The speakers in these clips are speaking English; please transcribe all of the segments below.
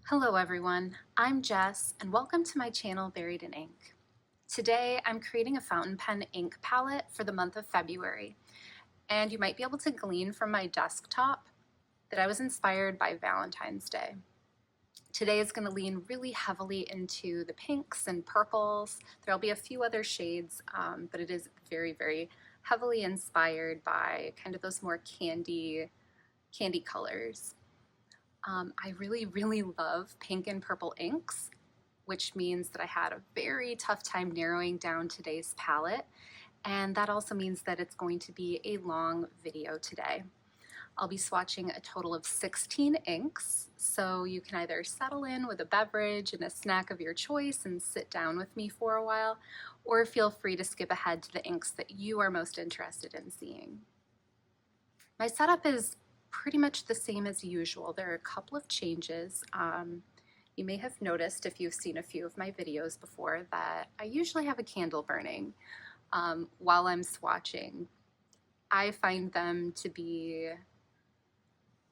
Hello everyone, I'm Jess and welcome to my channel Buried in Ink. Today I'm creating a fountain pen ink palette for the month of February, and you might be able to glean from my desktop that I was inspired by Valentine's Day. Today is going to lean really heavily into the pinks and purples. There'll be a few other shades, but it is very heavily inspired by kind of those more candy colors. I really love pink and purple inks, which means that I had a very tough time narrowing down today's palette, and that also means that it's going to be a long video today. I'll be swatching a total of 16 inks, so you can either settle in with a beverage and a snack of your choice and sit down with me for a while, or feel free to skip ahead to the inks that you are most interested in seeing. My setup is pretty much the same as usual. There are a couple of changes. You may have noticed if you've seen a few of my videos before that I usually have a candle burning while I'm swatching. I find them to be,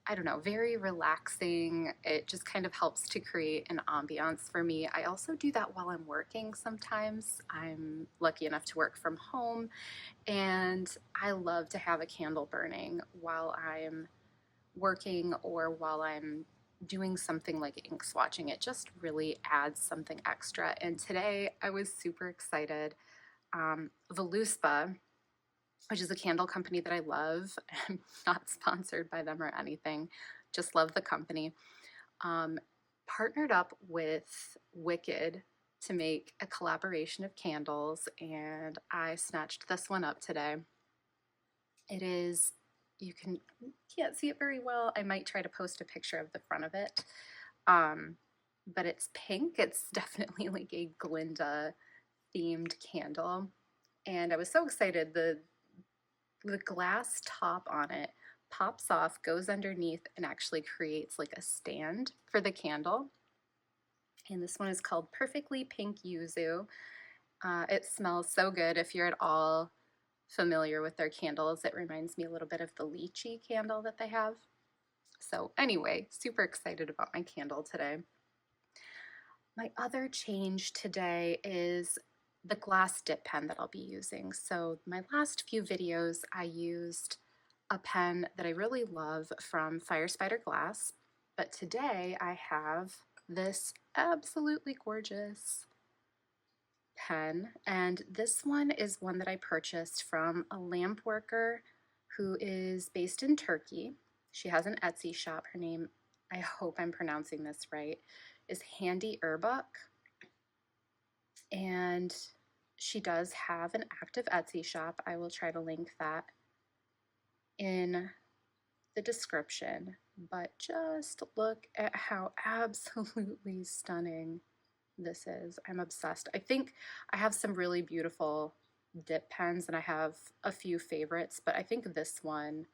I don't know, very relaxing. It just kind of helps to create an ambiance for me. I also do that while I'm working sometimes. I'm lucky enough to work from home, and I love to have a candle burning while I'm working or while I'm doing something like ink swatching. It just really adds something extra. And today I was super excited. Voluspa, which is a candle company that I love, I'm not sponsored by them or anything, just love the company, partnered up with Wicked to make a collaboration of candles, and I snatched this one up today. It is, you can't see it very well. I might try to post a picture of the front of it. But it's pink. It's definitely like a Glinda themed candle. And I was so excited. The glass top on it pops off, goes underneath, and actually creates like a stand for the candle. And this one is called Perfectly Pink Yuzu. It smells so good. If you're at all familiar with their candles, it reminds me a little bit of the lychee candle that they have. So anyway, super excited about my candle today. My other change today is the glass dip pen that I'll be using. So my last few videos I used a pen that I really love from Fire Spider Glass, but today I have this absolutely gorgeous pen, and this one is one that I purchased from a lamp worker who is based in Turkey. She has an Etsy shop. Her name, I hope I'm pronouncing this right, is Handy Erbuk, and she does have an active Etsy shop. I will try to link that in the description, but just look at how absolutely stunning this is. I'm obsessed. I think I have some really beautiful dip pens and I have a few favorites, but I think this one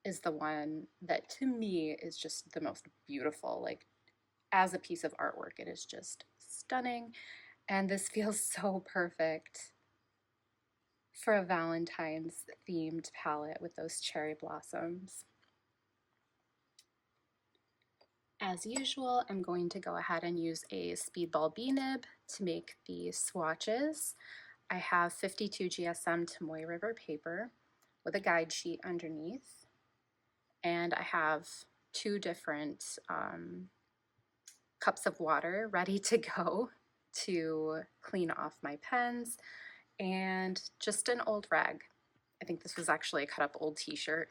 is the one that to me is just the most beautiful. Like, as a piece of artwork, it is just stunning, and this feels so perfect for a Valentine's themed palette with those cherry blossoms. As usual, I'm going to go ahead and use a Speedball B nib to make the swatches. I have 52 GSM Tomoe River paper with a guide sheet underneath, and I have two different cups of water ready to go to clean off my pens, and just an old rag. I think this was actually a cut up old t-shirt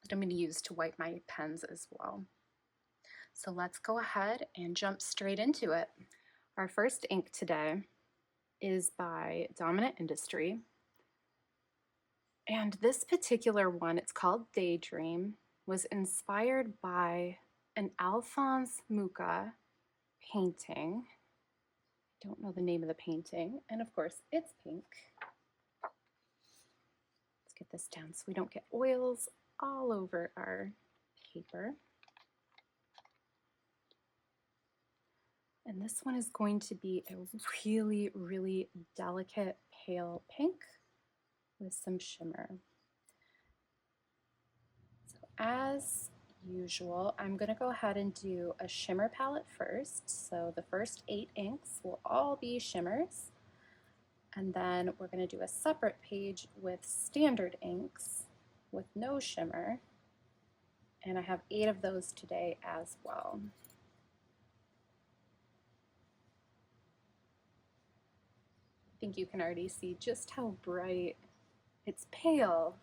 that I'm going to use to wipe my pens as well. So let's go ahead and jump straight into it. Our first ink today is by Dominant Industry. And this particular one, it's called Daydream, was inspired by an Alphonse Mucha painting. I don't know the name of the painting. And of course, it's pink. Let's get this down so we don't get oils all over our paper. And this one is going to be a really delicate pale pink with some shimmer. So as usual, I'm going to go ahead and do a shimmer palette first. So the first 8 inks will all be shimmers. And then we're going to do a separate page with standard inks with no shimmer. And I have 8 of those today as well. I think you can already see just how bright. It's pale,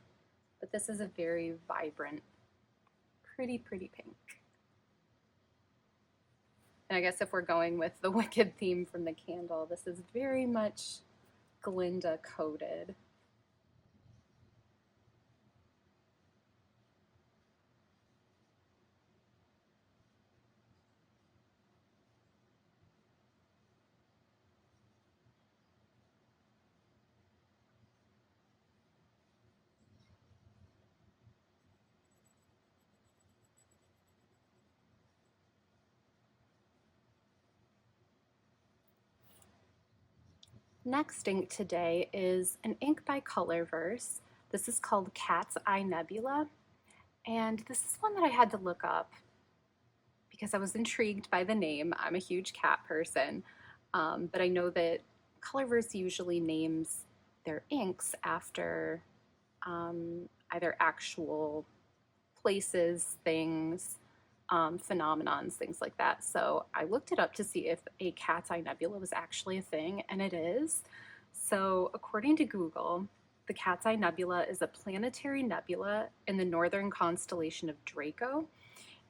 but this is a very vibrant, pretty pink. And I guess if we're going with the Wicked theme from the candle, this is very much Glinda coated. Next ink today is an ink by Colorverse. This is called Cat's Eye Nebula, and this is one that I had to look up because I was intrigued by the name. I'm a huge cat person, but I know that Colorverse usually names their inks after either actual places, things, phenomenons, things like that. So I looked it up to see if a cat's eye nebula was actually a thing, and it is. So according to Google, the Cat's Eye Nebula is a planetary nebula in the northern constellation of Draco.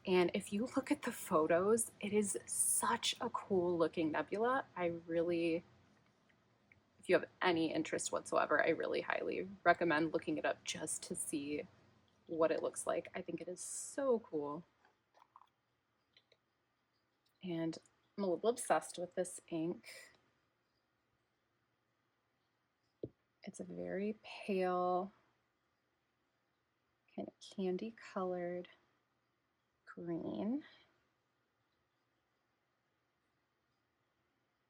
And if you look at the photos, it is such a cool looking nebula. If you have any interest whatsoever, I really highly recommend looking it up just to see what it looks like. I think it is so cool. And I'm a little obsessed with this ink. It's a very pale, kind of candy colored green.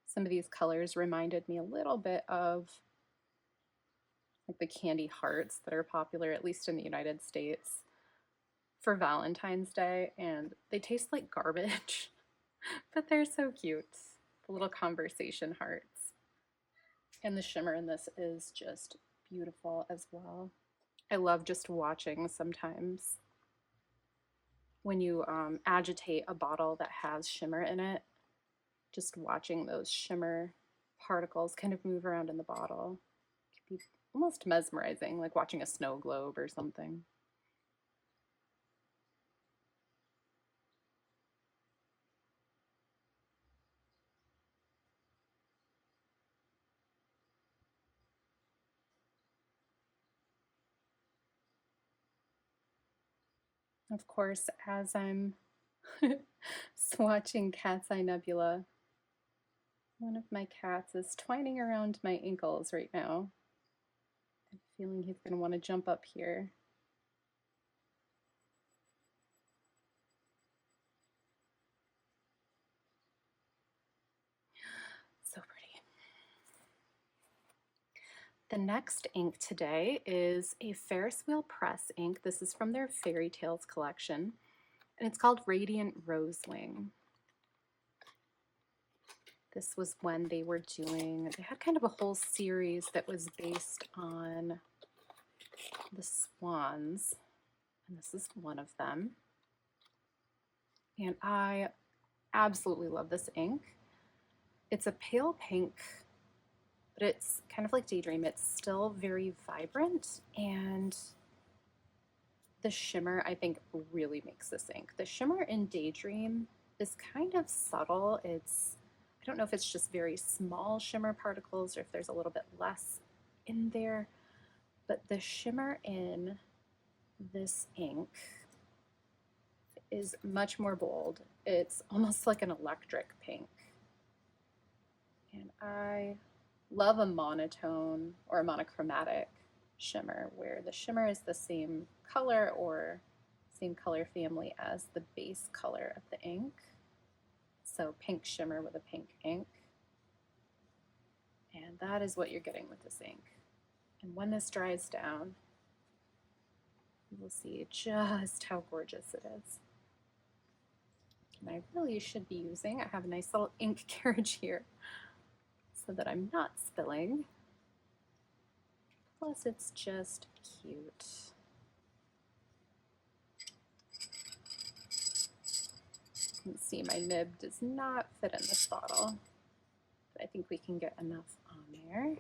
Some of these colors reminded me a little bit of like the candy hearts that are popular, at least in the United States, for Valentine's Day, and they taste like garbage, but they're so cute. The little conversation hearts. And the shimmer in this is just beautiful as well. I love just watching sometimes when you agitate a bottle that has shimmer in it, just watching those shimmer particles kind of move around in the bottle. It can be almost mesmerizing, like watching a snow globe or something. Of course, as I'm swatching Cat's Eye Nebula, one of my cats is twining around my ankles right now. I'm feeling he's going to want to jump up here. So pretty. The next ink today is a Ferris Wheel Press ink. This is from their Fairy Tales collection, and it's called Radiant Rosewing. This was when they had kind of a whole series that was based on the swans, and this is one of them. And I absolutely love this ink. It's a pale pink, but it's kind of like Daydream. It's still very vibrant, and the shimmer, I think, really makes this ink. The shimmer in Daydream is kind of subtle. I don't know if it's just very small shimmer particles or if there's a little bit less in there, but the shimmer in this ink is much more bold. It's almost like an electric pink. And I love a monotone or a monochromatic shimmer where the shimmer is the same color or same color family as the base color of the ink. So pink shimmer with a pink ink. And that is what you're getting with this ink. And when this dries down, you will see just how gorgeous it is. And I really should be using, I have a nice little ink carriage here so that I'm not spilling. Plus it's just cute. You can see my nib does not fit in this bottle, but I think we can get enough on there.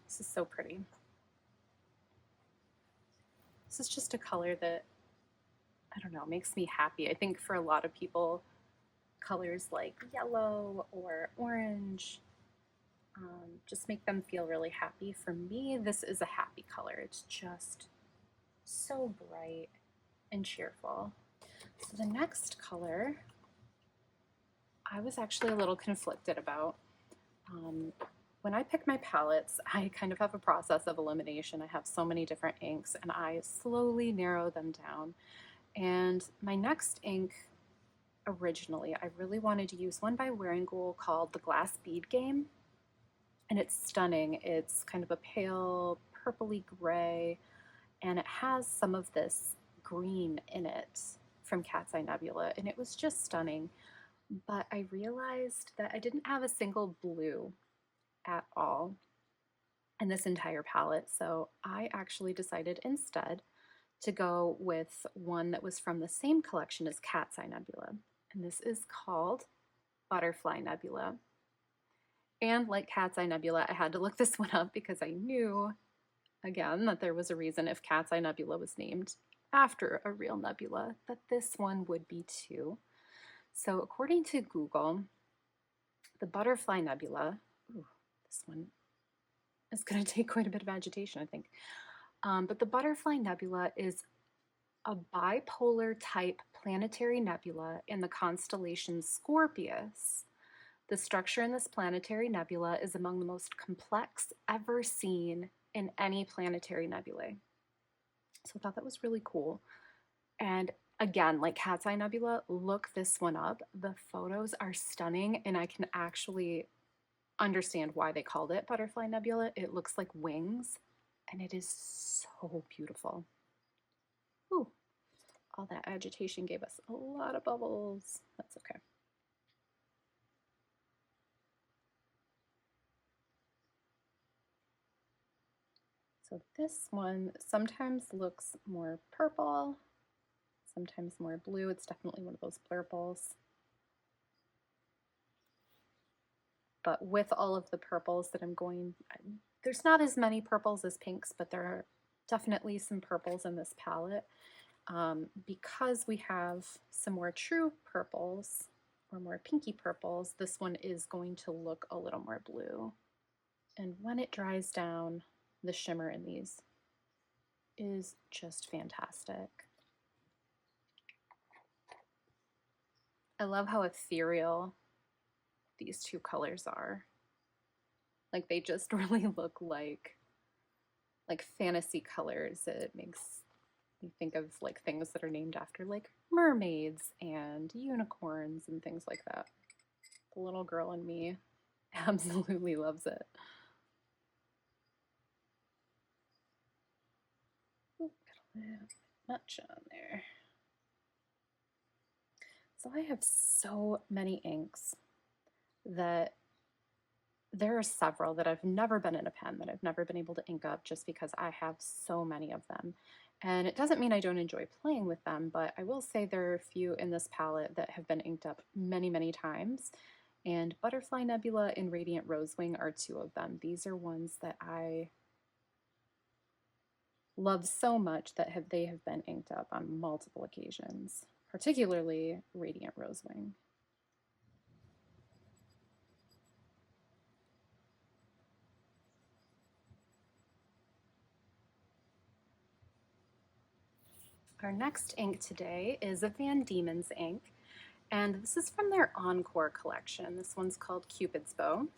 This is so pretty. This is just a color that, I don't know, makes me happy. I think for a lot of people, colors like yellow or orange just make them feel really happy. For me, this is a happy color. It's just so bright and cheerful. So the next color, I was actually a little conflicted about. When I pick my palettes, I kind of have a process of elimination. I have so many different inks and I slowly narrow them down. And my next ink, originally, I really wanted to use one by Wearingeul called the Glass Bead Game. And it's stunning. It's kind of a pale purpley gray, and it has some of this green in it from Cat's Eye Nebula, and it was just stunning. But I realized that I didn't have a single blue at all in this entire palette, so I actually decided instead to go with one that was from the same collection as Cat's Eye Nebula, and this is called Butterfly Nebula. And like Cat's Eye Nebula, I had to look this one up because I knew, again, that there was a reason if Cat's Eye Nebula was named after a real nebula, that this one would be too. So according to Google, the Butterfly Nebula, ooh, this one is going to take quite a bit of agitation, I think. But the Butterfly Nebula is a bipolar type planetary nebula in the constellation Scorpius. The structure in this planetary nebula is among the most complex ever seen in any planetary nebulae. So I thought that was really cool. And again, like Cat's Eye Nebula, look this one up. The photos are stunning, and I can actually understand why they called it Butterfly Nebula. It looks like wings, and it is so beautiful. Ooh, all that agitation gave us a lot of bubbles. That's okay. So this one sometimes looks more purple, sometimes more blue. It's definitely one of those purples. But with all of the purples that I'm going, there's not as many purples as pinks, but there are definitely some purples in this palette. Because we have some more true purples or more pinky purples, this one is going to look a little more blue. And when it dries down, the shimmer in these is just fantastic. I love how ethereal these two colors are. Like they just really look like fantasy colors. It makes me think of like things that are named after like mermaids and unicorns and things like that. The little girl in me absolutely loves it. Ooh, got a little much on there. So I have so many inks that there are several that I've never been in a pen, that I've never been able to ink up just because I have so many of them. And it doesn't mean I don't enjoy playing with them, but I will say there are a few in this palette that have been inked up many, many times. And Butterfly Nebula and Radiant Rosewing are two of them. These are ones that I love so much that they have been inked up on multiple occasions, particularly Radiant Rosewing. Our next ink today is a Van Diemen's ink, And this is from their Encore collection. This one's called Cupid's Bow.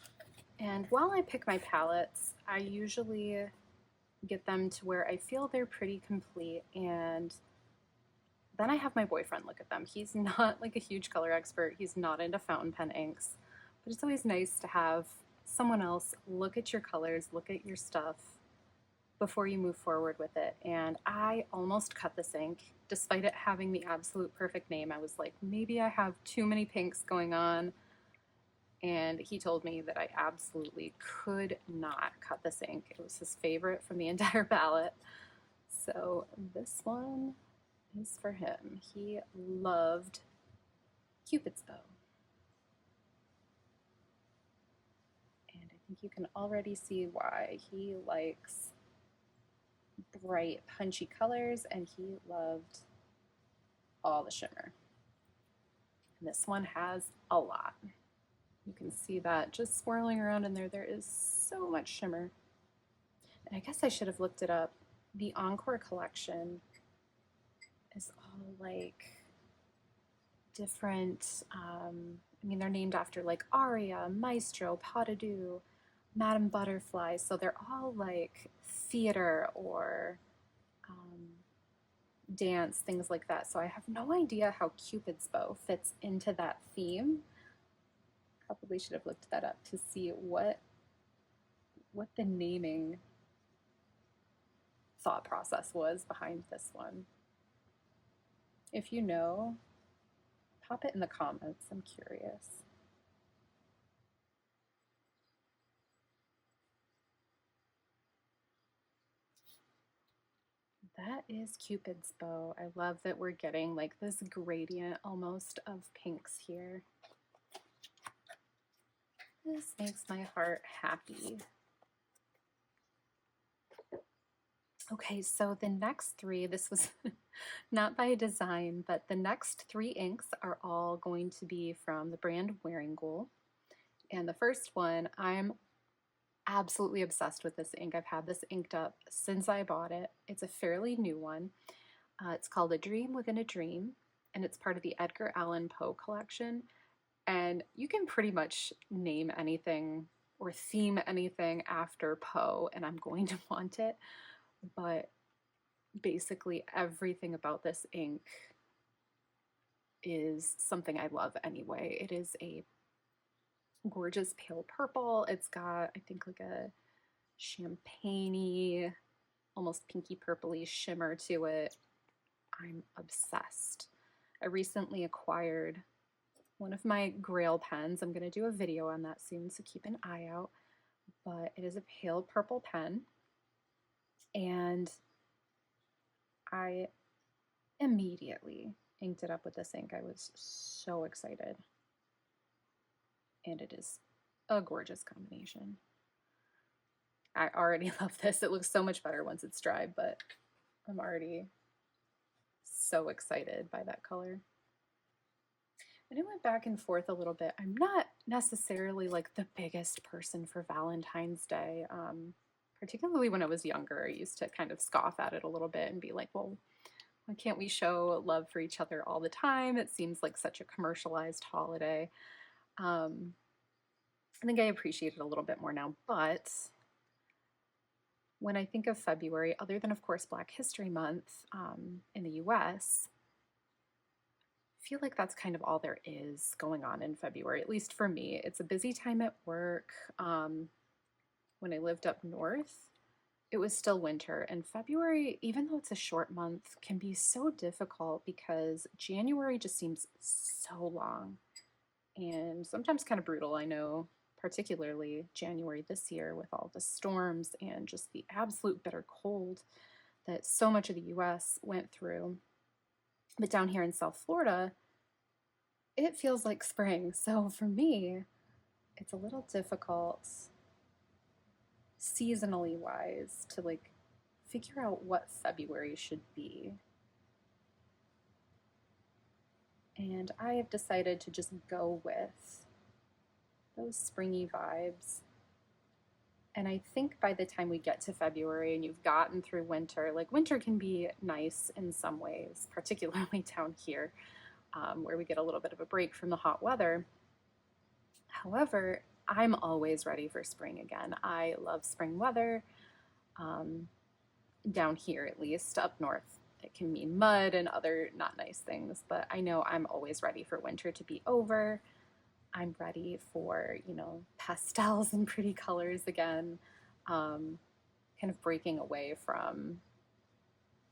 And while I pick my palettes, I usually get them to where I feel they're pretty complete, and then I have my boyfriend look at them. He's not like a huge color expert. He's not into fountain pen inks, but it's always nice to have someone else look at your colors, look at your stuff before you move forward with it. And I almost cut this ink, despite it having the absolute perfect name. I was like, maybe I have too many pinks going on. And he told me that I absolutely could not cut this ink. It was his favorite from the entire palette. So this one is for him. He loved Cupid's Bow. And I think you can already see why. He likes bright, punchy colors, and he loved all the shimmer. And this one has a lot. You can see that just swirling around in there. There is so much shimmer. And I guess I should have looked it up. The Encore collection is all like different, I mean, they're named after like Aria, Maestro, Pas de Deux, Madame Butterfly. So they're all like theater or dance, things like that. So I have no idea how Cupid's Bow fits into that theme. Probably should have looked that up to see what the naming thought process was behind this one. If you know, pop it in the comments. I'm curious. That is Cupid's Bow. I love that we're getting like this gradient almost of pinks here. This makes my heart happy. Okay, so the next three, this was not by design, but the next three inks are all going to be from the brand Wearingeul. And the first one, I'm absolutely obsessed with this ink. I've had this inked up since I bought it. It's a fairly new one. It's called A Dream Within a Dream, and it's part of the Edgar Allan Poe collection. And you can pretty much name anything or theme anything after Poe, and I'm going to want it. But basically everything about this ink is something I love anyway. It is a gorgeous pale purple. It's got, I think, like a champagne-y, almost pinky purpley shimmer to it. I'm obsessed. I recently acquired one of my Grail pens. I'm going to do a video on that soon, so keep an eye out. But it is a pale purple pen, and I immediately inked it up with this ink. I was so excited. And it is a gorgeous combination. I already love this. It looks so much better once it's dry, but I'm already so excited by that color. And it went back and forth a little bit. I'm not necessarily like the biggest person for Valentine's Day. Particularly when I was younger, I used to kind of scoff at it a little bit and be like, well, why can't we show love for each other all the time? It seems like such a commercialized holiday. I think I appreciate it a little bit more now, but when I think of February, other than of course Black History Month in the US, I feel like that's kind of all there is going on in February, at least for me. It's a busy time at work. When I lived up north, it was still winter, and February, even though it's a short month, can be so difficult because January just seems so long and sometimes kind of brutal. I know, particularly January this year with all the storms and just the absolute bitter cold that so much of the US went through. But down here in South Florida, it feels like spring. So for me, it's a little difficult seasonally wise to like figure out what February should be. And I have decided to just go with those springy vibes. And I think by the time we get to February and you've gotten through winter, like winter can be nice in some ways, particularly down here. where we get a little bit of a break from the hot weather. However, I'm always ready for spring again. I love spring weather. Down here, at least, up north, it can mean mud and other not nice things, but I know I'm always ready for winter to be over. I'm ready for, you know, pastels and pretty colors again, kind of breaking away from,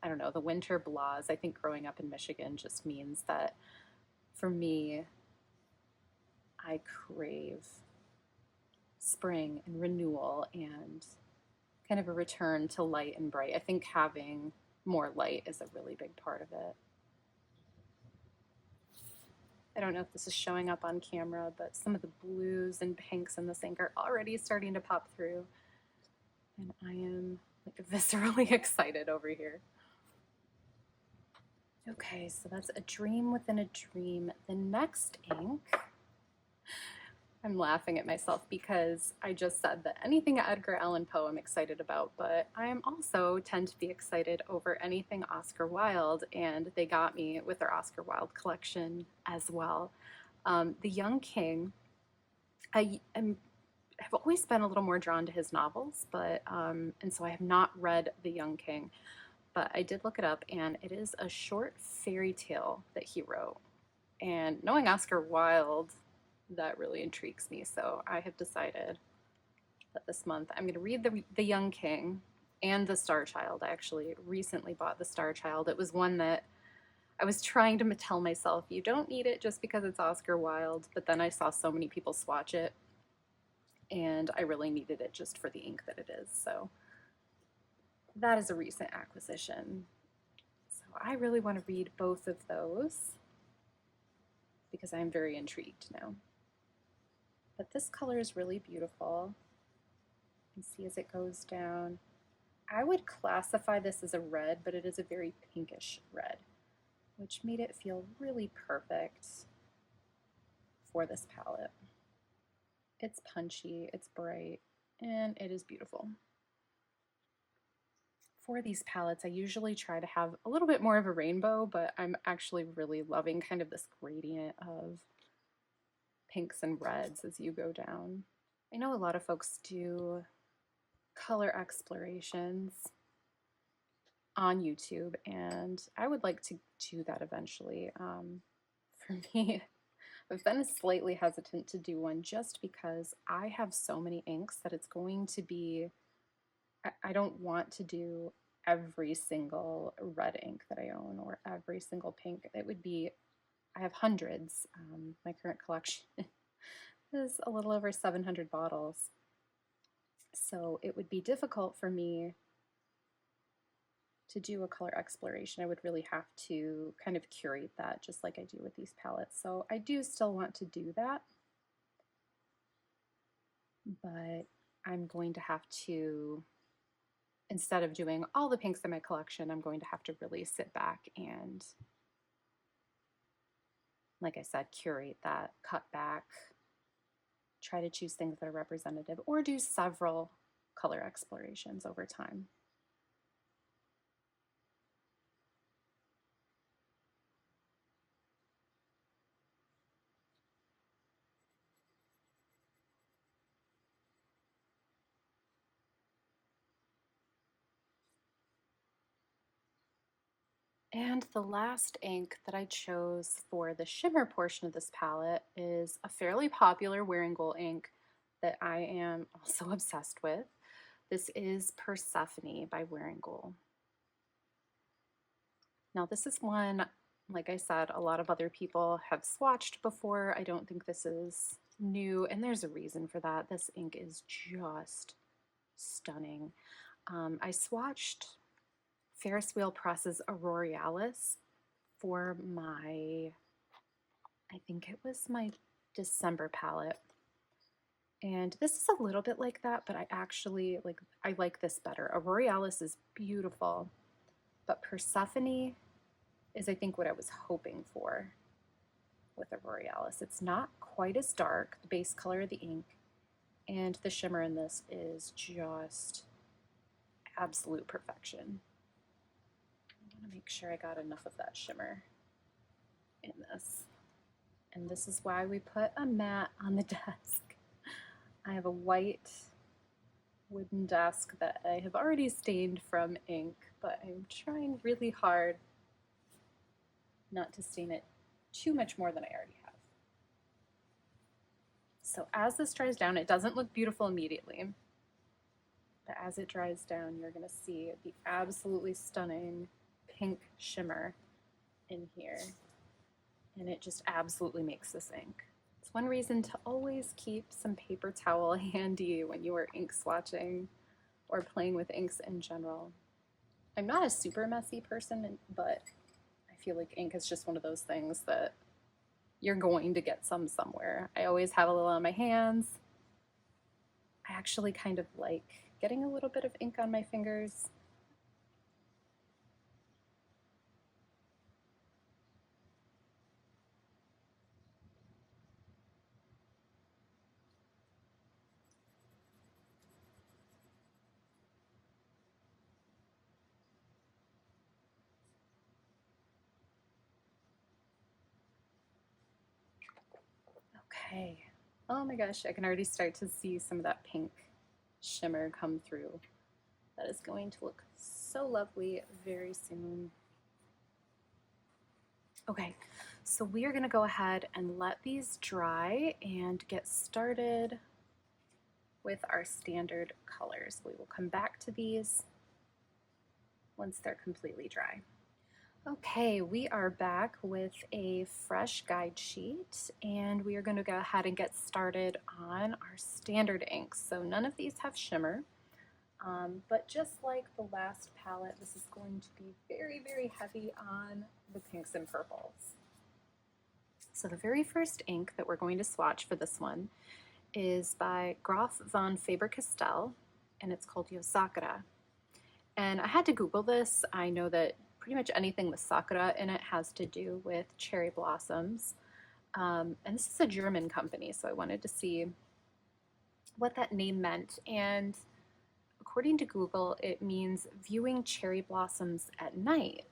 I don't know, the winter blahs. I think growing up in Michigan just means that for me, I crave spring and renewal and kind of a return to light and bright. I think having more light is a really big part of it. I don't know if this is showing up on camera, but some of the blues and pinks in this ink are already starting to pop through. And I am like viscerally excited over here. Okay, so that's a dream within a dream. The next ink, I'm laughing at myself because I just said that anything Edgar Allan Poe I'm excited about, but I am also tend to be excited over anything Oscar Wilde, and they got me with their Oscar Wilde collection as well. The Young King, have always been a little more drawn to his novels, but and so I have not read The Young King, but I did look it up, and it is a short fairy tale that he wrote. And knowing Oscar Wilde, that really intrigues me. So I have decided that this month I'm going to read the Young King and the Star Child. I actually recently bought the Star Child. It was one that I was trying to tell myself, you don't need it just because it's Oscar Wilde, but then I saw so many people swatch it, and I really needed it just for the ink that it is. So that is a recent acquisition. So I really want to read both of those because I'm very intrigued now. But this color is really beautiful. You can see as it goes down. I would classify this as a red, but it is a very pinkish red, which made it feel really perfect for this palette. It's punchy, it's bright, and it is beautiful. For these palettes, I usually try to have a little bit more of a rainbow, but I'm actually really loving kind of this gradient of pinks and reds as you go down. I know a lot of folks do color explorations on YouTube, and I would like to do that eventually. For me, I've been slightly hesitant to do one just because I have so many inks that it's going to be, I don't want to do every single red ink that I own or every single pink. It would be, I have hundreds. My current collection is a little over 700 bottles. So it would be difficult for me to do a color exploration. I would really have to kind of curate that just like I do with these palettes. So I do still want to do that, but I'm going to have to, instead of doing all the pinks in my collection, I'm going to have to really sit back and, like I said, curate that, cut back, try to choose things that are representative, or do several color explorations over time. And the last ink that I chose for the shimmer portion of this palette is a fairly popular Wearingeul ink that I am also obsessed with. This is Persephone by Wearingeul. Now this is one, like I said, a lot of other people have swatched before. I don't think this is new, and there's a reason for that. This ink is just stunning. I swatched Ferris Wheel Press's Auroralis for my, I think it was my December palette. And this is a little bit like that, but I actually I like this better. Auroralis is beautiful, but Persephone is, I think, what I was hoping for with Auroralis. It's not quite as dark, the base color of the ink, and the shimmer in this is just absolute perfection. I want to make sure I got enough of that shimmer. in this. And this is why we put a mat on the desk. I have a white wooden desk that I have already stained from ink, but I'm trying really hard not to stain it too much more than I already have. So as this dries down, it doesn't look beautiful immediately, but as it dries down, you're going to see the absolutely stunning pink shimmer in here, and it just absolutely makes this ink. It's one reason to always keep some paper towel handy when you are ink swatching or playing with inks in general. I'm not a super messy person, but I feel like ink is just one of those things that you're going to get some somewhere. I always have a little on my hands. I actually kind of like getting a little bit of ink on my fingers. Okay. Oh my gosh, I can already start to see some of that pink shimmer come through. That is going to look so lovely very soon. Okay, so we are going to go ahead and let these dry and get started with our standard colors. We will come back to these once they're completely dry. Okay, we are back with a fresh guide sheet, and we are going to go ahead and get started on our standard inks. So none of these have shimmer, but just like the last palette, this is going to be very, very heavy on the pinks and purples. So the very first ink that we're going to swatch for this one is by Graf von Faber-Castell, and it's called Yozakura. And I had to Google this. I know that pretty much anything with sakura in it has to do with cherry blossoms. And this is a German company, so I wanted to see what that name meant. And according to Google, it means viewing cherry blossoms at night.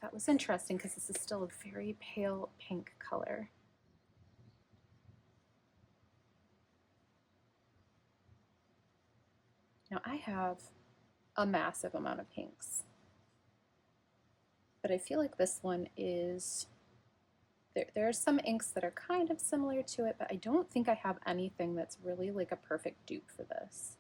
That was interesting because this is still a very pale pink color. Now I have a massive amount of pinks, but I feel like this one is, there are some inks that are kind of similar to it, but I don't think I have anything that's really like a perfect dupe for this.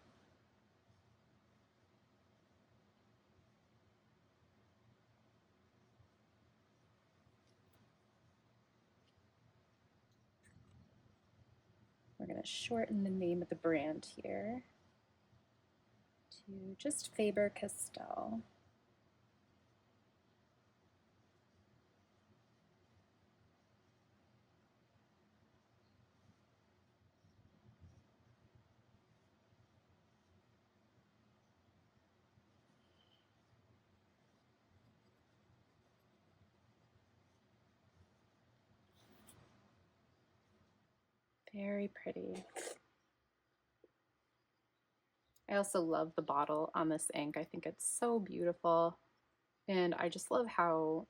We're going to shorten the name of the brand here to just Faber-Castell. Very pretty. I also love the bottle on this ink. I think it's so beautiful. And I just love how,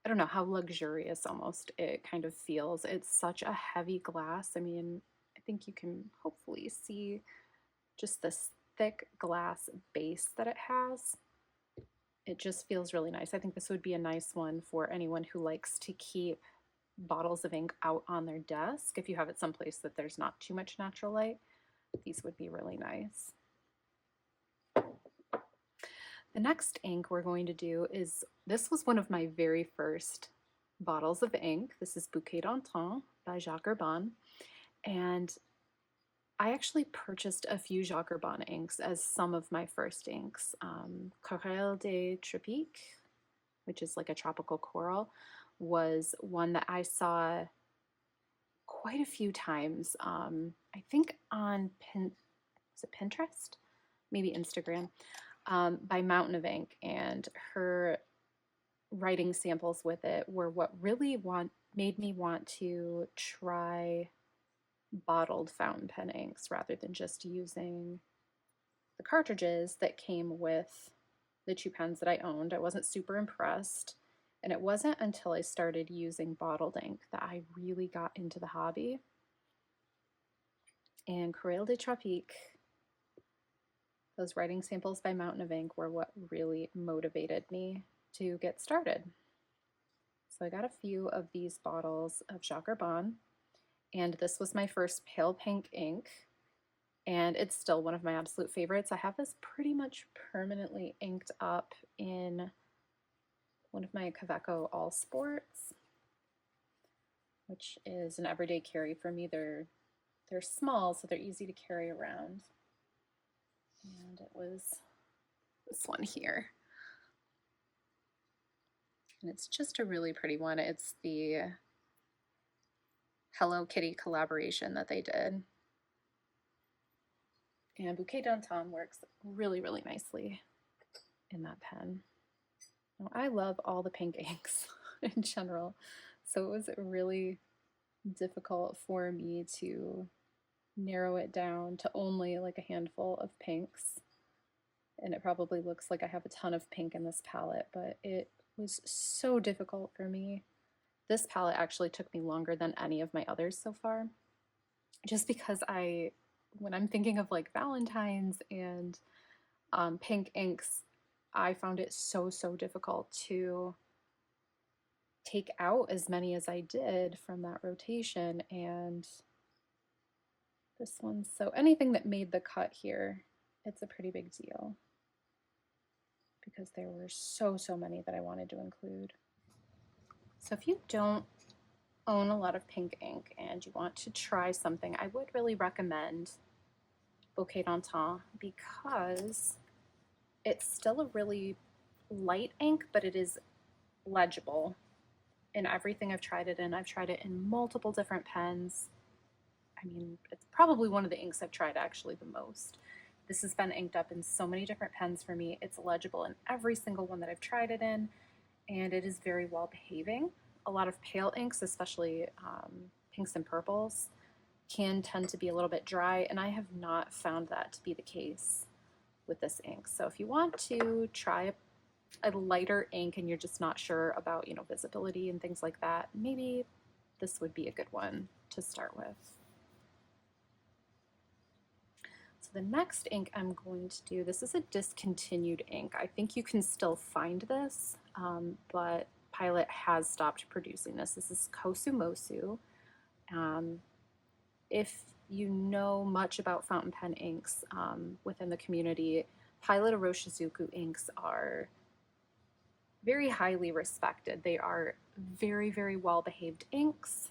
I don't know, how luxurious almost it kind of feels. It's such a heavy glass. I mean, I think you can hopefully see just this thick glass base that it has. It just feels really nice. I think this would be a nice one for anyone who likes to keep bottles of ink out on their desk. If you have it someplace that there's not too much natural light, these would be really nice. The next ink we're going to do is, this was one of my very first bottles of ink. This is Bouquet d'Antan by Jacques, and I actually purchased a few Jacques inks as some of my first inks. Corail des Tropiques, which is like a tropical coral, was one that I saw quite a few times. I think on Pinterest? Maybe Instagram, by Mountain of Ink, and her writing samples with it were what really made me want to try bottled fountain pen inks rather than just using the cartridges that came with the two pens that I owned. I wasn't super impressed. And it wasn't until I started using bottled ink that I really got into the hobby. And Courriel de Tropique, those writing samples by Mountain of Ink, were what really motivated me to get started. So I got a few of these bottles of Jacques, and this was my first pale pink ink, and it's still one of my absolute favorites. I have this pretty much permanently inked up in one of my Kaweco All Sports, which is an everyday carry for me. They're small, so they're easy to carry around. And it was this one here. And it's just a really pretty one. It's the Hello Kitty collaboration that they did. And Bouquet Danton works really, really nicely in that pen. Now, I love all the pink inks in general, so it was really difficult for me to narrow it down to only like a handful of pinks. And it probably looks like I have a ton of pink in this palette, but it was so difficult for me. This palette actually took me longer than any of my others so far, just because when I'm thinking of like Valentines and pink inks, I found it so difficult to take out as many as I did from that rotation. And this one, so anything that made the cut here, it's a pretty big deal because there were so many that I wanted to include. So if you don't own a lot of pink ink and you want to try something, I would really recommend Bouquet Danton because it's still a really light ink, but it is legible in everything I've tried it in. I've tried it in multiple different pens. I mean, it's probably one of the inks I've tried actually the most. This has been inked up in so many different pens for me. It's legible in every single one that I've tried it in, and it is very well behaving. A lot of pale inks, especially pinks and purples, can tend to be a little bit dry, and I have not found that to be the case with this ink. So if you want to try a lighter ink and you're just not sure about, visibility and things like that, maybe this would be a good one to start with. So the next ink I'm going to do, this is a discontinued ink. I think you can still find this, but Pilot has stopped producing this. This is Kosumosu. If you know much about fountain pen inks within the community, Pilot Iroshizuku inks are very highly respected. They are very well behaved inks,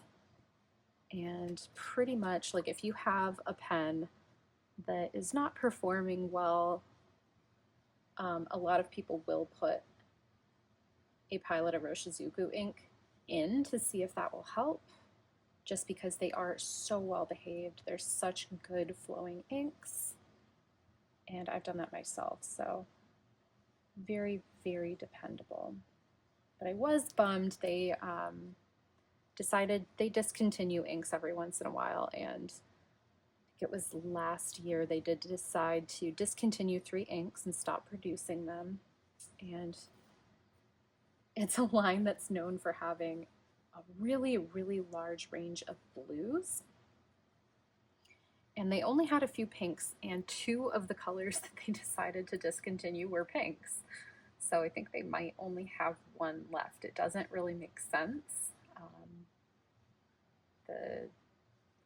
and pretty much like if you have a pen that is not performing well, a lot of people will put a Pilot Iroshizuku ink in to see if that will help, just because they are so well behaved. They're such good flowing inks, and I've done that myself, so very dependable. But I was bummed they decided they discontinue inks every once in a while, and I think it was last year they did decide to discontinue 3 inks and stop producing them. And it's a line that's known for having a really large range of blues. And they only had a few pinks, and 2 of the colors that they decided to discontinue were pinks. So I think they might only have 1 left. It doesn't really make sense. The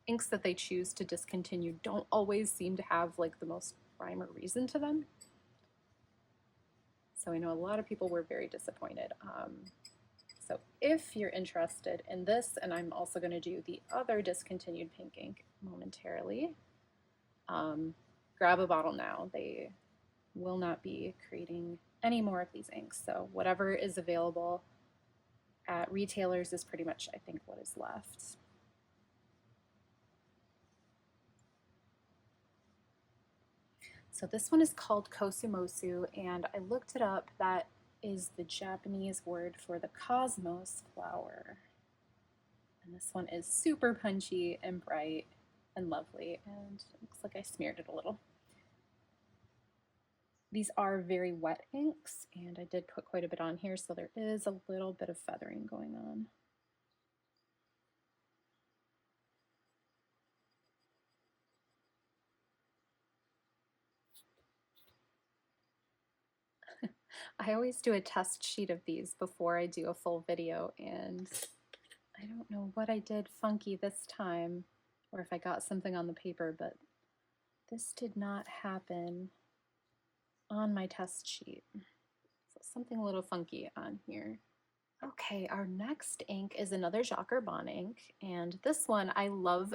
inks that they choose to discontinue don't always seem to have like the most rhyme or reason to them. So I know a lot of people were very disappointed. So if you're interested in this, and I'm also going to do the other discontinued pink ink momentarily, grab a bottle now. They will not be creating any more of these inks. So whatever is available at retailers is pretty much, I think, what is left. So this one is called Kosumosu, and I looked it up. That is the Japanese word for the cosmos flower. And this one is super punchy and bright and lovely, and it looks like I smeared it a little. These are very wet inks, and I did put quite a bit on here, so there is a little bit of feathering going on. I always do a test sheet of these before I do a full video, and I don't know what I did funky this time, or if I got something on the paper, but this did not happen on my test sheet. So something a little funky on here. Okay, our next ink is another Jacques ink, and this one, I love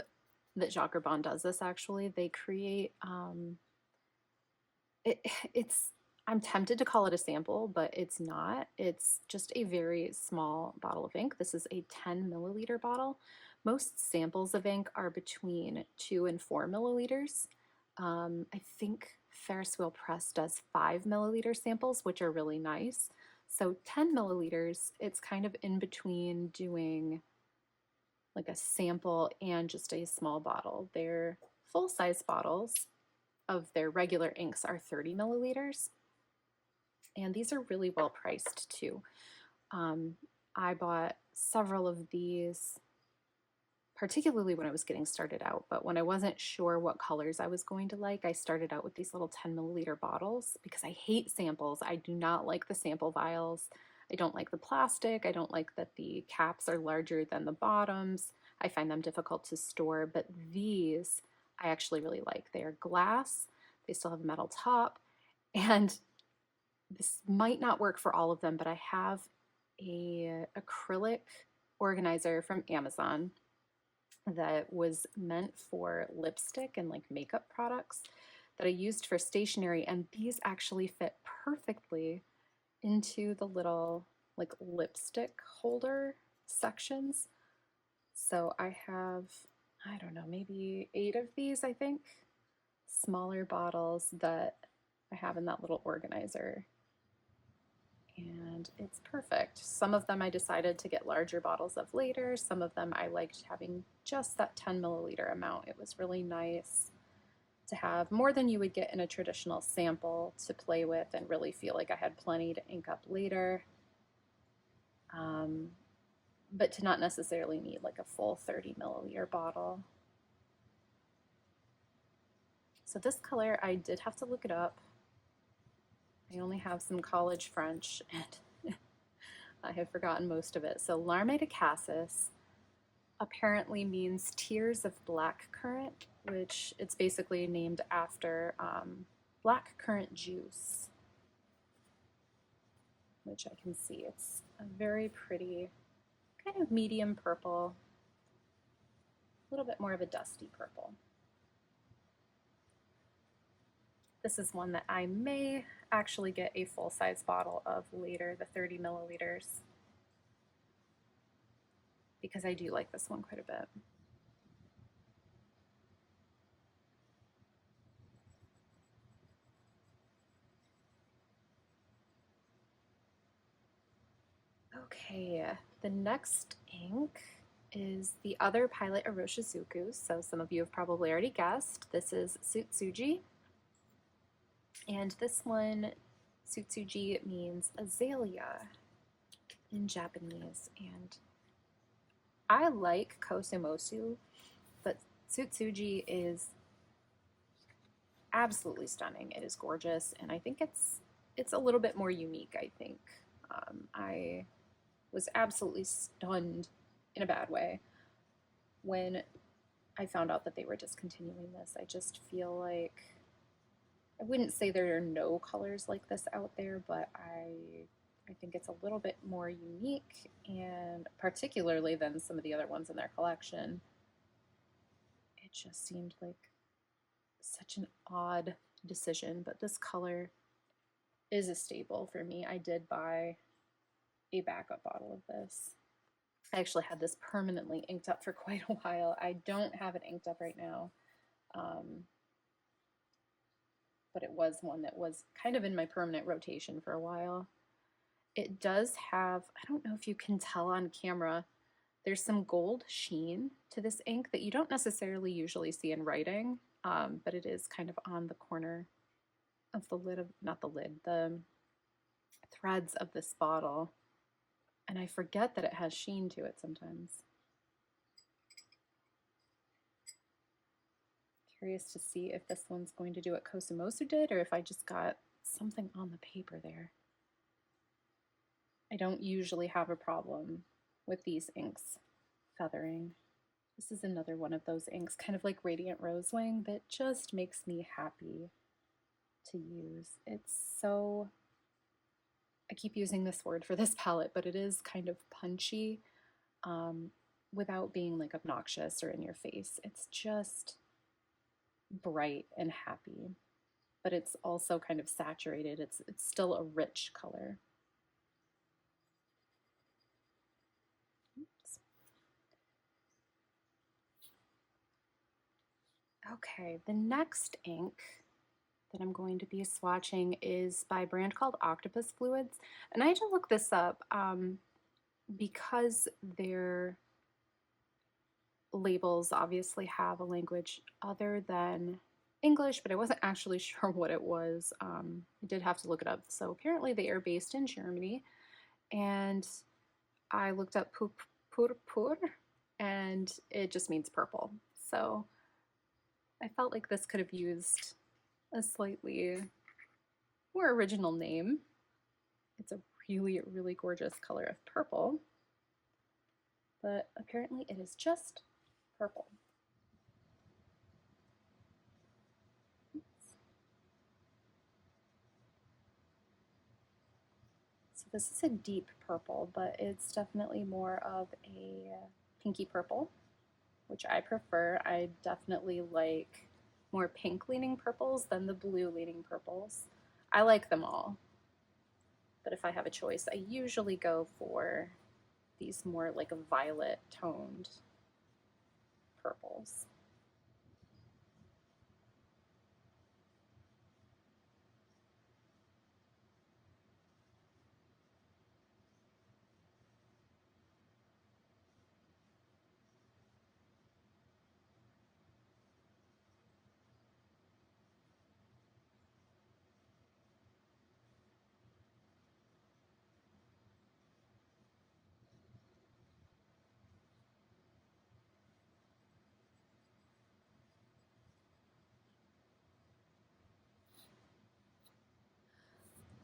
that Jacques does this actually. They create, it's, I'm tempted to call it a sample, but it's not. It's just a very small bottle of ink. This is a 10 milliliter bottle. Most samples of ink are between 2 and 4 milliliters. I think Ferris Press does 5 milliliter samples, which are really nice. So 10 milliliters, it's kind of in between doing like a sample and just a small bottle. Their full-size bottles of their regular inks are 30 milliliters. And these are really well priced too. I bought several of these, particularly when I was getting started out, but when I wasn't sure what colors I was going to like, I started out with these little 10 milliliter bottles because I hate samples. I do not like the sample vials. I don't like the plastic. I don't like that the caps are larger than the bottoms. I find them difficult to store, but these I actually really like. They are glass. They still have a metal top, and this might not work for all of them, but I have a acrylic organizer from Amazon that was meant for lipstick and like makeup products that I used for stationery, and these actually fit perfectly into the little like lipstick holder sections. So I have, I don't know, maybe 8 of these, I think, smaller bottles that I have in that little organizer. And it's perfect. Some of them I decided to get larger bottles of later. Some of them I liked having just that 10 milliliter amount. It was really nice to have more than you would get in a traditional sample to play with and really feel like I had plenty to ink up later. But to not necessarily need like a full 30 milliliter bottle. So this color, I did have to look it up. I only have some college French and I have forgotten most of it. So Larmes de Cassis apparently means tears of black currant, which it's basically named after black currant juice, which I can see. It's a very pretty kind of medium purple, a little bit more of a dusty purple. This is one that I may actually get a full-size bottle of later, the 30 milliliters, because I do like this one quite a bit. Okay, the next ink is the other Pilot Iroshizuku. So some of you have probably already guessed. This is Tsutsuji. And this one, Tsutsuji, means azalea in Japanese. And I like Kosumosu, but Tsutsuji is absolutely stunning. It is gorgeous, and I think it's a little bit more unique, I think. I was absolutely stunned in a bad way when I found out that they were discontinuing this. I just feel like, I wouldn't say there are no colors like this out there, but I think it's a little bit more unique, and particularly than some of the other ones in their collection. It just seemed like such an odd decision, but this color is a staple for me. I did buy a backup bottle of this. I actually had this permanently inked up for quite a while. I don't have it inked up right now, but it was one that was kind of in my permanent rotation for a while. It does have, I don't know if you can tell on camera, there's some gold sheen to this ink that you don't necessarily usually see in writing, but it is kind of on the corner of the lid of, not the lid, the threads of this bottle. And I forget that it has sheen to it sometimes. Curious to see if this one's going to do what Kosumosu did or if I just got something on the paper there. I don't usually have a problem with these inks feathering. This is another one of those inks, kind of like Radiant Rosewing, that just makes me happy to use. It's so, I keep using this word for this palette, but it is kind of punchy without being like obnoxious or in your face. It's just bright and happy, but it's also kind of saturated. It's still a rich color. Oops. Okay, the next ink that I'm going to be swatching is by a brand called Octopus Fluids. And I had to look this up because their labels obviously have a language other than English, but I wasn't actually sure what it was. I did have to look it up. So apparently they are based in Germany. And I looked up Purpur, and it just means purple. So I felt like this could have used a slightly more original name. It's a really, really gorgeous color of purple, but apparently it is just purple. So this is a deep purple, but it's definitely more of a pinky purple, which I prefer. I definitely like more pink leaning purples than the blue leaning purples. I like them all, but if I have a choice, I usually go for these more like a violet toned purples.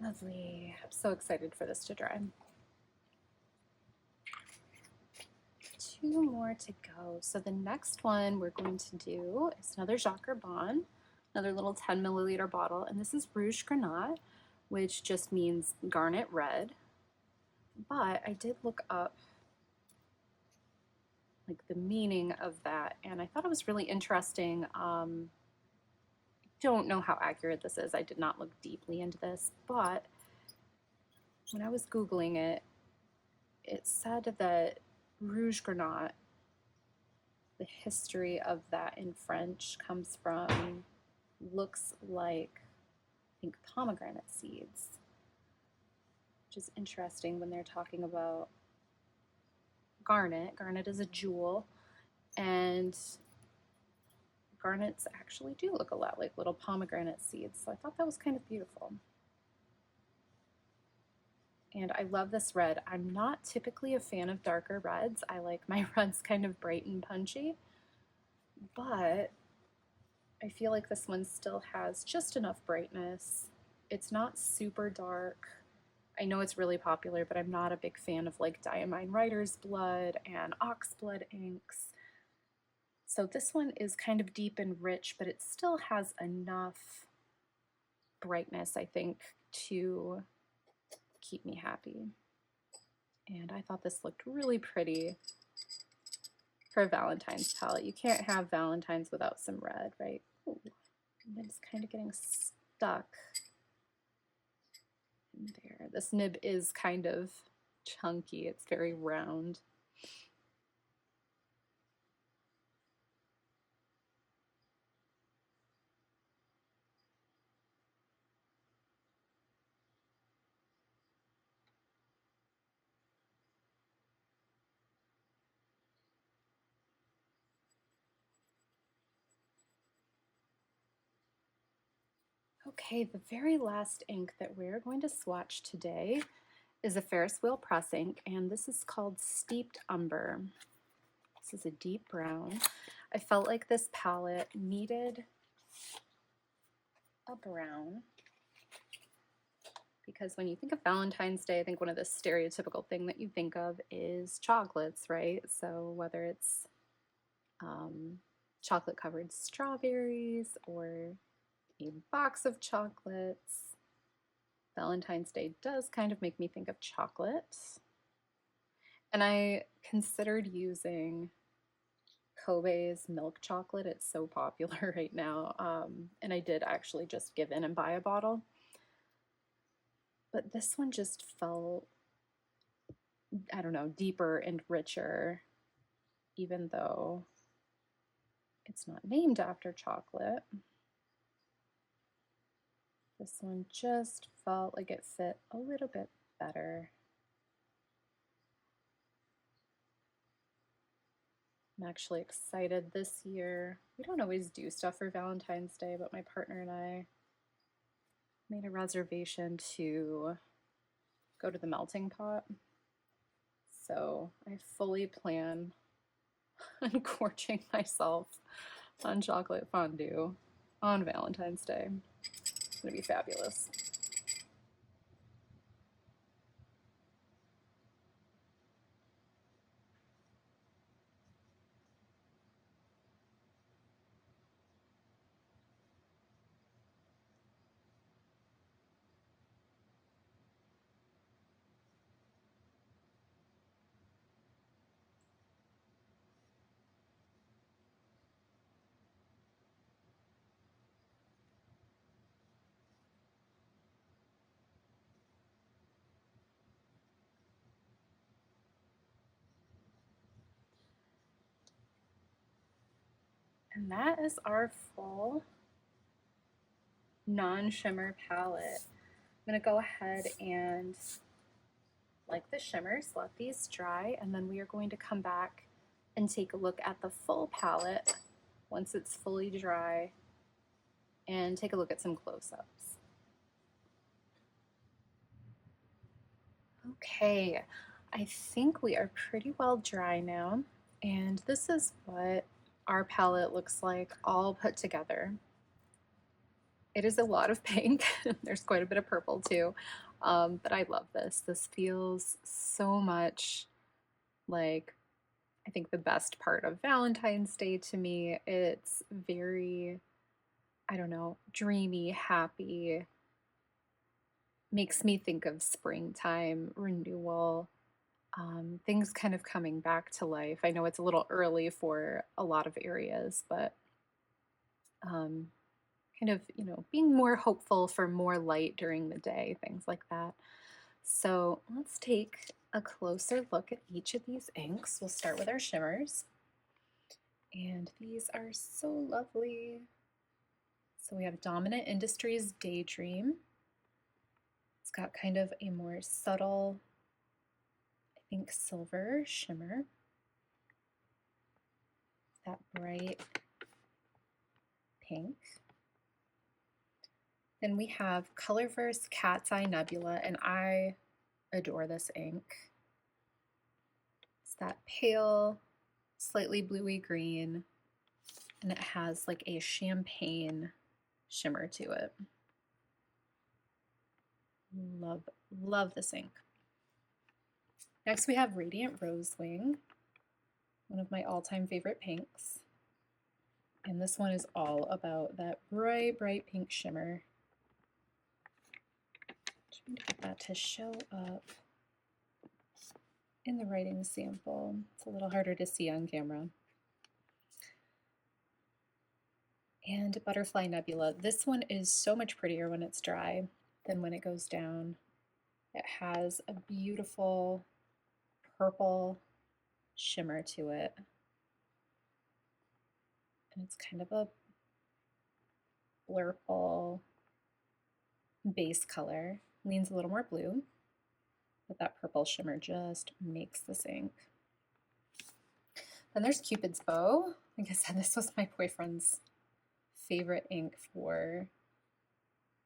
Lovely. I'm so excited for this to dry. 2 more to go. So the next one we're going to do is another Jacques, another little 10 milliliter bottle, and this is Rouge Grenat, which just means garnet red. But I did look up like the meaning of that, and I thought it was really interesting. Don't know how accurate this is. I did not look deeply into this, but when I was Googling it, it said that Rouge Grenat, the history of that in French comes from, looks like, I think, pomegranate seeds, which is interesting when they're talking about garnet. Garnet is a jewel, and garnets actually do look a lot like little pomegranate seeds, so I thought that was kind of beautiful. And I love this red. I'm not typically a fan of darker reds. I like my reds kind of bright and punchy, but I feel like this one still has just enough brightness. It's not super dark. I know it's really popular, but I'm not a big fan of like Dieman Writer's Blood and Oxblood inks. So this one is kind of deep and rich, but it still has enough brightness, I think, to keep me happy. And I thought this looked really pretty for a Valentine's palette. You can't have Valentine's without some red, right? Ooh, nib's kind of getting stuck in there. This nib is kind of chunky. It's very round. Okay, the very last ink that we're going to swatch today is a Ferris wheel press ink, and this is called Steeped Umber. This is a deep brown. I felt like this palette needed a brown because when you think of Valentine's Day, I think one of the stereotypical thing that you think of is chocolates, right? So whether it's chocolate covered strawberries or a box of chocolates, Valentine's Day does kind of make me think of chocolate. And I considered using Kobe's milk chocolate. It's so popular right now. And I did actually just give in and buy a bottle. But this one just felt, I don't know, deeper and richer, even though it's not named after chocolate. This one just felt like it fit a little bit better. I'm actually excited this year. We don't always do stuff for Valentine's Day, but my partner and I made a reservation to go to the melting pot. So I fully plan on gorging myself on chocolate fondue on Valentine's Day. It's gonna be fabulous. And that is our full non-shimmer palette. I'm gonna go ahead and, like the shimmers, let these dry, and then we are going to come back and take a look at the full palette once it's fully dry and take a look at some close-ups. Okay, I think we are pretty well dry now, and this is what our palette looks like all put together. It is a lot of pink. There's quite a bit of purple too, but I love this. This feels so much like, I think, the best part of Valentine's Day to me. It's very, I don't know, dreamy, happy, makes me think of springtime, renewal, things kind of coming back to life. I know it's a little early for a lot of areas, but kind of, being more hopeful for more light during the day, things like that. So let's take a closer look at each of these inks. We'll start with our shimmers. And these are so lovely. So we have Dominant Industries Daydream. It's got kind of a more subtle, I think, silver shimmer. That bright pink. Then we have Colorverse Cat's Eye Nebula, and I adore this ink. It's that pale, slightly bluey green, and it has like a champagne shimmer to it. Love, love this ink. Next we have Radiant Rosewing, one of my all-time favorite pinks. And this one is all about that bright, bright pink shimmer. Trying to get that to show up in the writing sample. It's a little harder to see on camera. And Butterfly Nebula. This one is so much prettier when it's dry than when it goes down. It has a beautiful purple shimmer to it. And it's kind of a blurple base color. Leans a little more blue, but that purple shimmer just makes this ink. Then there's Cupid's Bow. Like I said, this was my boyfriend's favorite ink for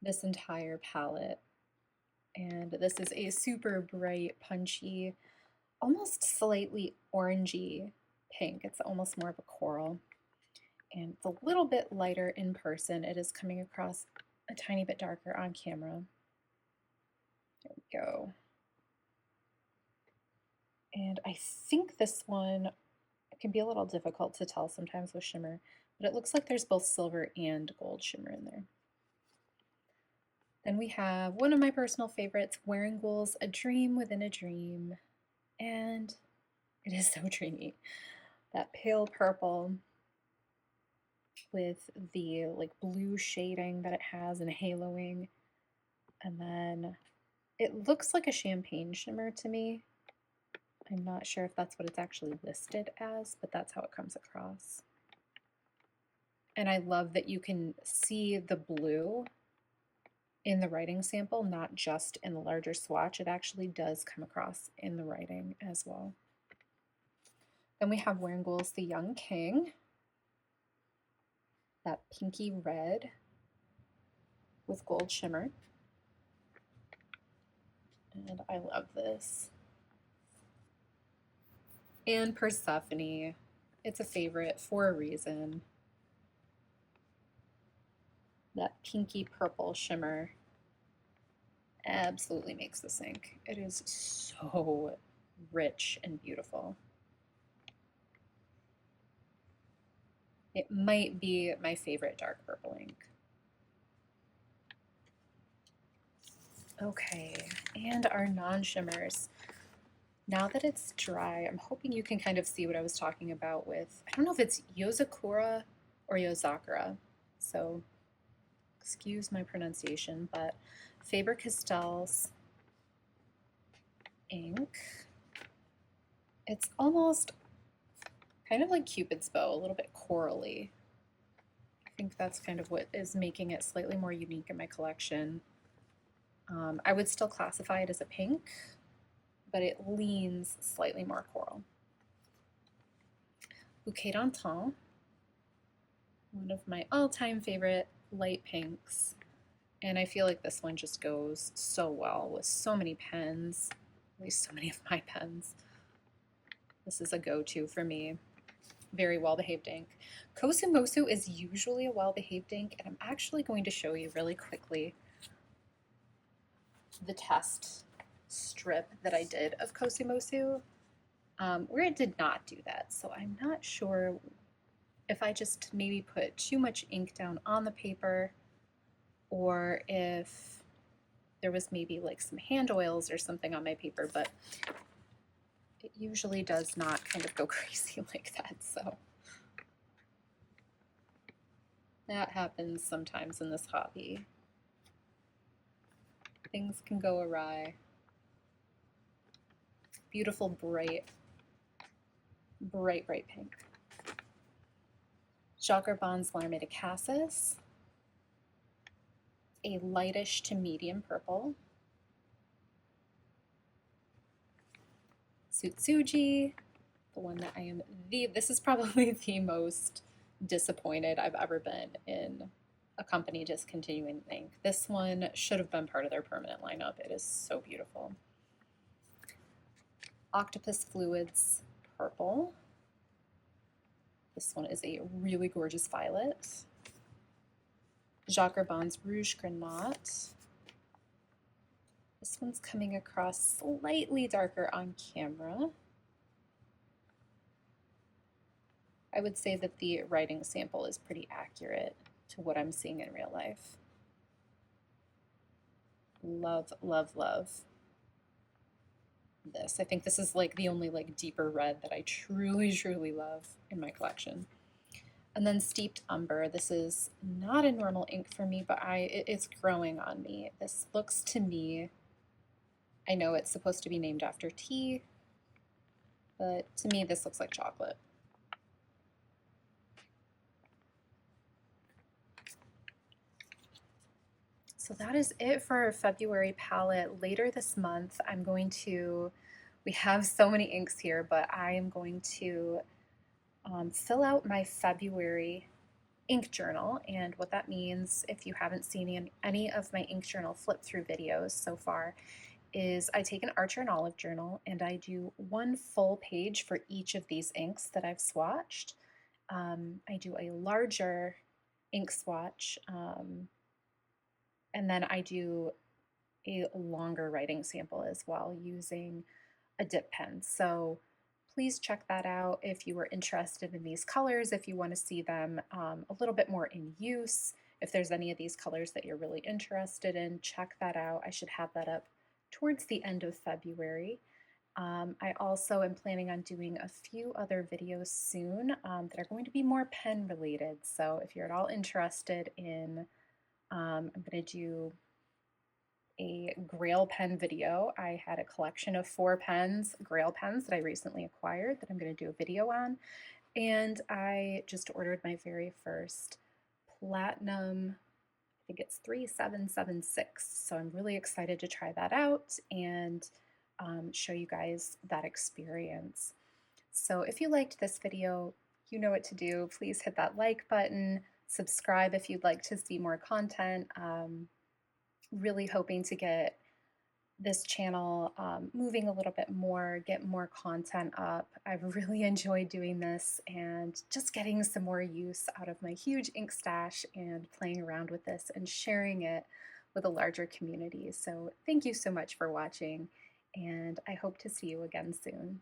this entire palette. And this is a super bright, punchy, almost slightly orangey pink. It's almost more of a coral. And it's a little bit lighter in person. It is coming across a tiny bit darker on camera. There we go. And I think this one, it can be a little difficult to tell sometimes with shimmer, but it looks like there's both silver and gold shimmer in there. Then we have one of my personal favorites, Wearingeul's A Dream Within a Dream. And it is so dreamy. That pale purple with the like blue shading that it has and haloing. And then it looks like a champagne shimmer to me. I'm not sure if that's what it's actually listed as, but that's how it comes across. And I love that you can see the blue in the writing sample, not just in the larger swatch. It actually does come across in the writing as well. Then we have Wearingeul's The Young King, that pinky red with gold shimmer. And I love this. And Persephone, it's a favorite for a reason. That pinky purple shimmer absolutely makes this ink. It is so rich and beautiful. It might be my favorite dark purple ink. Okay, and our non-shimmers. Now that it's dry, I'm hoping you can kind of see what I was talking about with, I don't know if it's Yozakura or Yozakura, so excuse my pronunciation, but Faber-Castell's ink. It's almost kind of like Cupid's bow, a little bit corally. I think that's kind of what is making it slightly more unique in my collection. I would still classify it as a pink, but it leans slightly more coral. Bouquet d'Antan, one of my all-time favorite light pinks. And I feel like this one just goes so well with so many pens, at least so many of my pens. This is a go-to for me. Very well-behaved ink. Kosumosu is usually a well-behaved ink, and I'm actually going to show you really quickly the test strip that I did of Kosumosu, where it did not do that. So I'm not sure if I just maybe put too much ink down on the paper, or if there was maybe like some hand oils or something on my paper, but it usually does not kind of go crazy like that. So that happens sometimes in this hobby. Things can go awry. Beautiful, bright, bright, bright pink. Jacques Larmes de Cassis, a lightish to medium purple. Tsutsuji, the one that I am this is probably the most disappointed I've ever been in a company discontinuing ink. This one should have been part of their permanent lineup. It is so beautiful. Octopus Fluids Purple. This one is a really gorgeous violet. Jacques Rouge Grenat. This one's coming across slightly darker on camera. I would say that the writing sample is pretty accurate to what I'm seeing in real life. Love, love, love this. I think this is like the only like deeper red that I truly, truly love in my collection. And then Steeped Umber. This is not a normal ink for me, but it's growing on me. This looks to me, I know it's supposed to be named after tea, but to me this looks like chocolate. So that is it for our February palette. Later this month, we have so many inks here, but I am going to fill out my February ink journal. And what that means, if you haven't seen any of my ink journal flip through videos so far, is I take an Archer and Olive journal and I do one full page for each of these inks that I've swatched. I do a larger ink swatch, and then I do a longer writing sample as well using a dip pen. So please check that out if you are interested in these colors, if you want to see them a little bit more in use. If there's any of these colors that you're really interested in, check that out. I should have that up towards the end of February. I also am planning on doing a few other videos soon that are going to be more pen related. So if you're at all interested in, I'm going to do a Grail pen video. I had a collection of 4 pens, Grail pens that I recently acquired that I'm going to do a video on. And I just ordered my very first Platinum, I think it's 3776. So I'm really excited to try that out and show you guys that experience. So if you liked this video, you know what to do. Please hit that like button, subscribe if you'd like to see more content. Really hoping to get this channel moving a little bit more, get more content up. I've really enjoyed doing this and just getting some more use out of my huge ink stash and playing around with this and sharing it with a larger community. So thank you so much for watching, and I hope to see you again soon.